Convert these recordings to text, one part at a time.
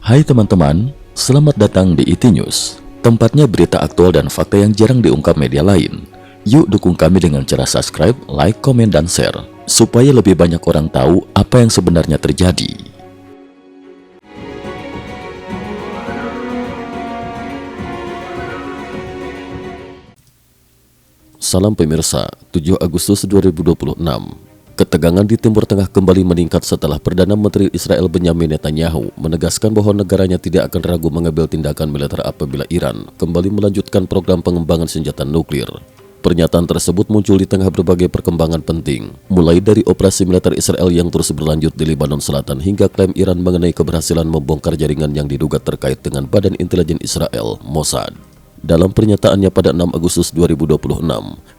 Hai teman-teman, selamat datang di IT News, tempatnya berita aktual dan fakta yang jarang diungkap media lain. Yuk dukung kami dengan cara subscribe, like, komen, dan share, supaya lebih banyak orang tahu apa yang sebenarnya terjadi. Salam pemirsa, 7 Agustus 2026. Ketegangan di Timur Tengah kembali meningkat setelah Perdana Menteri Israel Benyamin Netanyahu menegaskan bahwa negaranya tidak akan ragu mengambil tindakan militer apabila Iran kembali melanjutkan program pengembangan senjata nuklir. Pernyataan tersebut muncul di tengah berbagai perkembangan penting, mulai dari operasi militer Israel yang terus berlanjut di Lebanon Selatan hingga klaim Iran mengenai keberhasilan membongkar jaringan yang diduga terkait dengan Badan Intelijen Israel, Mossad. Dalam pernyataannya pada 6 Agustus 2026,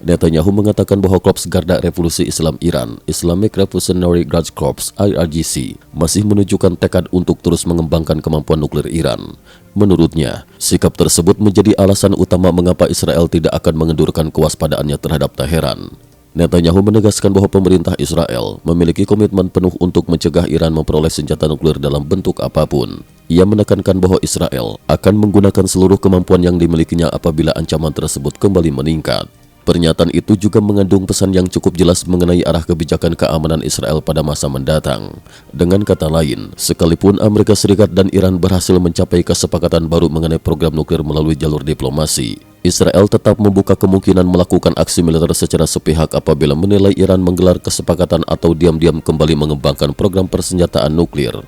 Netanyahu mengatakan bahwa Korps Garda Revolusi Islam Iran, Islamic Revolutionary Guard Corps (IRGC), masih menunjukkan tekad untuk terus mengembangkan kemampuan nuklir Iran. Menurutnya, sikap tersebut menjadi alasan utama mengapa Israel tidak akan mengendurkan kewaspadaannya terhadap Teheran. Netanyahu menegaskan bahwa pemerintah Israel memiliki komitmen penuh untuk mencegah Iran memperoleh senjata nuklir dalam bentuk apapun. Ia menekankan bahwa Israel akan menggunakan seluruh kemampuan yang dimilikinya apabila ancaman tersebut kembali meningkat. Pernyataan itu juga mengandung pesan yang cukup jelas mengenai arah kebijakan keamanan Israel pada masa mendatang. Dengan kata lain, sekalipun Amerika Serikat dan Iran berhasil mencapai kesepakatan baru mengenai program nuklir melalui jalur diplomasi, Israel tetap membuka kemungkinan melakukan aksi militer secara sepihak apabila menilai Iran menggelar kesepakatan atau diam-diam kembali mengembangkan program persenjataan nuklir.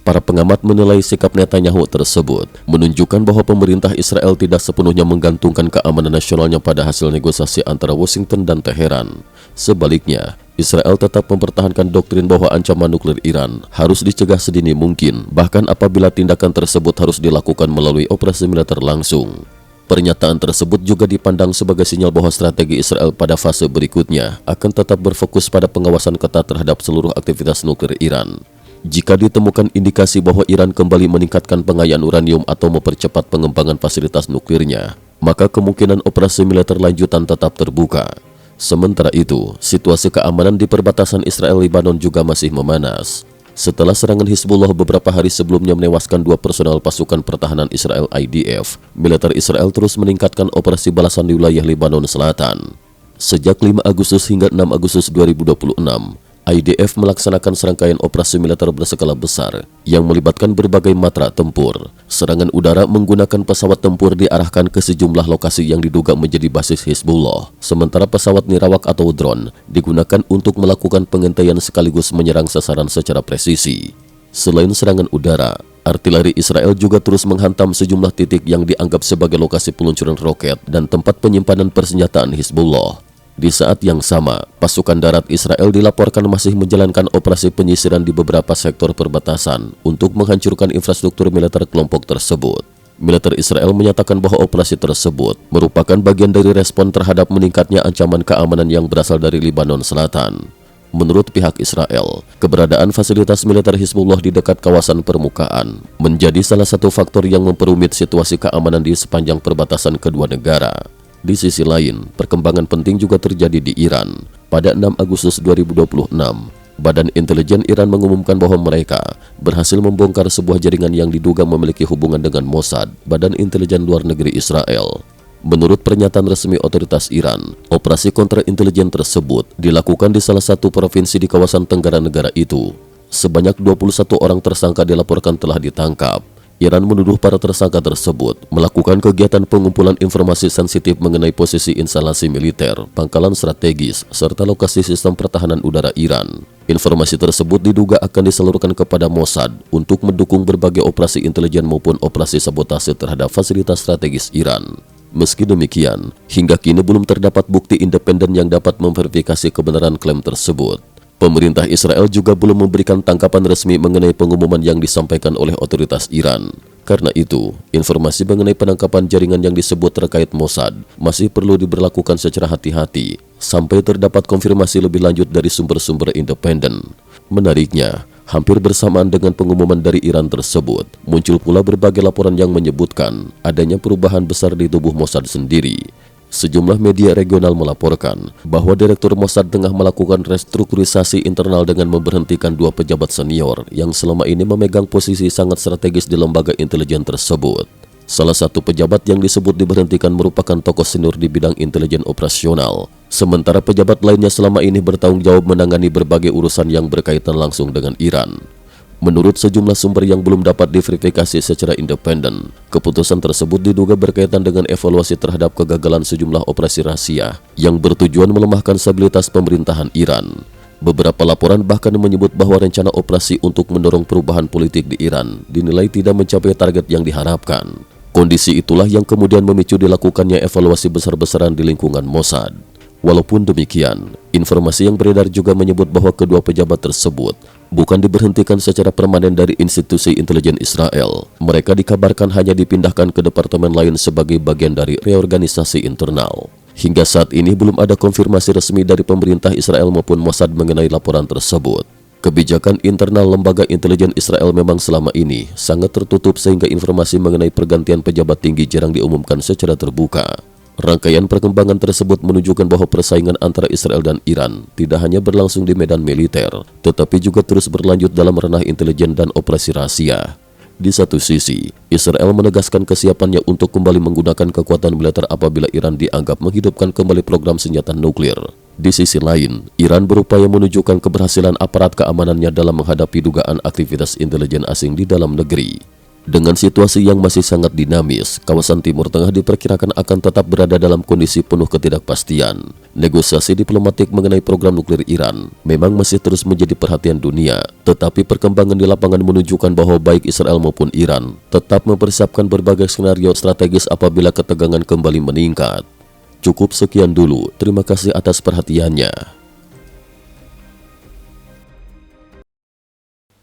Para pengamat menilai sikap Netanyahu tersebut menunjukkan bahwa pemerintah Israel tidak sepenuhnya menggantungkan keamanan nasionalnya pada hasil negosiasi antara Washington dan Teheran. Sebaliknya, Israel tetap mempertahankan doktrin bahwa ancaman nuklir Iran harus dicegah sedini mungkin, bahkan apabila tindakan tersebut harus dilakukan melalui operasi militer langsung. Pernyataan tersebut juga dipandang sebagai sinyal bahwa strategi Israel pada fase berikutnya akan tetap berfokus pada pengawasan ketat terhadap seluruh aktivitas nuklir Iran. Jika ditemukan indikasi bahwa Iran kembali meningkatkan pengayaan uranium atau mempercepat pengembangan fasilitas nuklirnya, maka kemungkinan operasi militer lanjutan tetap terbuka. Sementara itu, situasi keamanan di perbatasan Israel-Lebanon juga masih memanas. Setelah serangan Hizbullah beberapa hari sebelumnya menewaskan 2 personel pasukan pertahanan Israel IDF, militer Israel terus meningkatkan operasi balasan di wilayah Lebanon Selatan. Sejak 5 Agustus hingga 6 Agustus 2026, IDF melaksanakan serangkaian operasi militer berskala besar yang melibatkan berbagai matra tempur. Serangan udara menggunakan pesawat tempur diarahkan ke sejumlah lokasi yang diduga menjadi basis Hizbullah, sementara pesawat nirawak atau drone digunakan untuk melakukan pengintaian sekaligus menyerang sasaran secara presisi. Selain serangan udara, artileri Israel juga terus menghantam sejumlah titik yang dianggap sebagai lokasi peluncuran roket dan tempat penyimpanan persenjataan Hizbullah. Di saat yang sama, pasukan darat Israel dilaporkan masih menjalankan operasi penyisiran di beberapa sektor perbatasan untuk menghancurkan infrastruktur militer kelompok tersebut. Militer Israel menyatakan bahwa operasi tersebut merupakan bagian dari respon terhadap meningkatnya ancaman keamanan yang berasal dari Lebanon Selatan. Menurut pihak Israel, keberadaan fasilitas militer Hizbullah di dekat kawasan permukaan menjadi salah satu faktor yang memperumit situasi keamanan di sepanjang perbatasan kedua negara. Di sisi lain, perkembangan penting juga terjadi di Iran. Pada 6 Agustus 2026, Badan Intelijen Iran mengumumkan bahwa mereka berhasil membongkar sebuah jaringan yang diduga memiliki hubungan dengan Mossad, Badan Intelijen Luar Negeri Israel. Menurut pernyataan resmi otoritas Iran, operasi kontraintelijen tersebut dilakukan di salah satu provinsi di kawasan tenggara negara itu. Sebanyak 21 orang tersangka dilaporkan telah ditangkap. Iran menuduh para tersangka tersebut melakukan kegiatan pengumpulan informasi sensitif mengenai posisi instalasi militer, pangkalan strategis, serta lokasi sistem pertahanan udara Iran. Informasi tersebut diduga akan disalurkan kepada Mossad untuk mendukung berbagai operasi intelijen maupun operasi sabotase terhadap fasilitas strategis Iran. Meski demikian, hingga kini belum terdapat bukti independen yang dapat memverifikasi kebenaran klaim tersebut. Pemerintah Israel juga belum memberikan tanggapan resmi mengenai pengumuman yang disampaikan oleh otoritas Iran. Karena itu, informasi mengenai penangkapan jaringan yang disebut terkait Mossad masih perlu diberlakukan secara hati-hati sampai terdapat konfirmasi lebih lanjut dari sumber-sumber independen. Menariknya, hampir bersamaan dengan pengumuman dari Iran tersebut, muncul pula berbagai laporan yang menyebutkan adanya perubahan besar di tubuh Mossad sendiri. Sejumlah media regional melaporkan bahwa Direktur Mossad tengah melakukan restrukturisasi internal dengan memberhentikan 2 pejabat senior yang selama ini memegang posisi sangat strategis di lembaga intelijen tersebut. Salah satu pejabat yang disebut diberhentikan merupakan tokoh senior di bidang intelijen operasional. Sementara pejabat lainnya selama ini bertanggung jawab menangani berbagai urusan yang berkaitan langsung dengan Iran. Menurut sejumlah sumber yang belum dapat diverifikasi secara independen, keputusan tersebut diduga berkaitan dengan evaluasi terhadap kegagalan sejumlah operasi rahasia yang bertujuan melemahkan stabilitas pemerintahan Iran. Beberapa laporan bahkan menyebut bahwa rencana operasi untuk mendorong perubahan politik di Iran dinilai tidak mencapai target yang diharapkan. Kondisi itulah yang kemudian memicu dilakukannya evaluasi besar-besaran di lingkungan Mossad. Walaupun demikian, informasi yang beredar juga menyebut bahwa kedua pejabat tersebut bukan diberhentikan secara permanen dari institusi intelijen Israel. Mereka dikabarkan hanya dipindahkan ke departemen lain sebagai bagian dari reorganisasi internal. Hingga saat ini belum ada konfirmasi resmi dari pemerintah Israel maupun Mossad mengenai laporan tersebut. Kebijakan internal lembaga intelijen Israel memang selama ini sangat tertutup sehingga informasi mengenai pergantian pejabat tinggi jarang diumumkan secara terbuka. Rangkaian perkembangan tersebut menunjukkan bahwa persaingan antara Israel dan Iran tidak hanya berlangsung di medan militer, tetapi juga terus berlanjut dalam ranah intelijen dan operasi rahasia. Di satu sisi, Israel menegaskan kesiapannya untuk kembali menggunakan kekuatan militer apabila Iran dianggap menghidupkan kembali program senjata nuklir. Di sisi lain, Iran berupaya menunjukkan keberhasilan aparat keamanannya dalam menghadapi dugaan aktivitas intelijen asing di dalam negeri. Dengan situasi yang masih sangat dinamis, kawasan Timur Tengah diperkirakan akan tetap berada dalam kondisi penuh ketidakpastian. Negosiasi diplomatik mengenai program nuklir Iran memang masih terus menjadi perhatian dunia, tetapi perkembangan di lapangan menunjukkan bahwa baik Israel maupun Iran tetap mempersiapkan berbagai skenario strategis apabila ketegangan kembali meningkat. Cukup sekian dulu, terima kasih atas perhatiannya.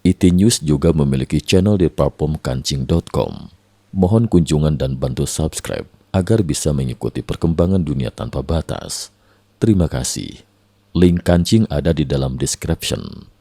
IT News juga memiliki channel di platform kancing.com. Mohon kunjungan dan bantu subscribe agar bisa mengikuti perkembangan dunia tanpa batas. Terima kasih. Link kancing ada di dalam description.